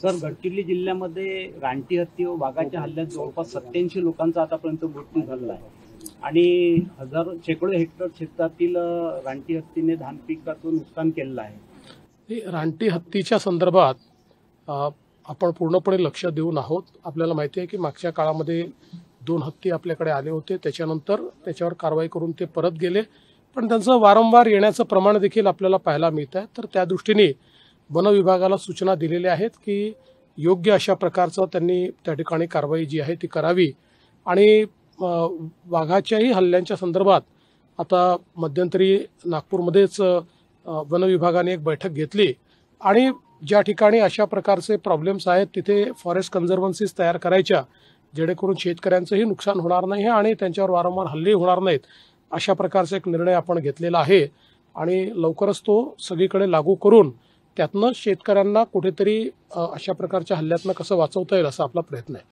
Sir, Gadchiroli जिल्ह्यामध्ये रानटी हत्ती व वाघाच्या हल्ल्यात जवळपास 87 लोकांचा आतापर्यंत मृत्यू झालेला आहे आणि शेकडो हेक्टर क्षेत्रातील रानटी हत्तीने धान पिकाचं नुकसान केलेलं आहे. रानटी हत्तीच्या संदर्भात आपण पूर्णपणे लक्ष देऊन आहोत. आपल्याला माहिती आहे की मागच्या काळामध्ये 2 हत्ती आपल्याकडे आले होते, त्याच्यानंतर त्याच्यावर कारवाई करून ते परत गेले, पण त्यांचं वारंवार येण्याचं प्रमाण देखील आपल्याला पाहायला मिळत आहे. तर त्या दृष्टीने वन विभागाला सूचना दिलेल्या आहेत की योग्य अशा प्रकारचं त्यांनी त्या ठिकाणी कारवाई जी आहे ती करावी. आणि वाघाच्याही हल्ल्यांच्या संदर्भात आता मध्यंतरी नागपूरमध्येच वन विभागाने एक बैठक घेतली आणि ज्या ठिकाणी अशा प्रकारचे प्रॉब्लेम्स आहेत तिथे फॉरेस्ट कन्झर्वन्सीज तयार करायच्या, जेणेकरून शेतकऱ्यांचंही नुकसान होणार नाही आणि त्यांच्यावर वारंवार हल्ले होणार नाहीत, अशा प्रकारचा एक निर्णय आपण घेतलेला आहे. आणि लवकरच तो सगळीकडे लागू करून त्यातनं शेतकऱ्यांना कुठेतरी अशा प्रकारच्या हल्ल्यातनं कसं वाचवता येईल असा आपला प्रयत्न आहे.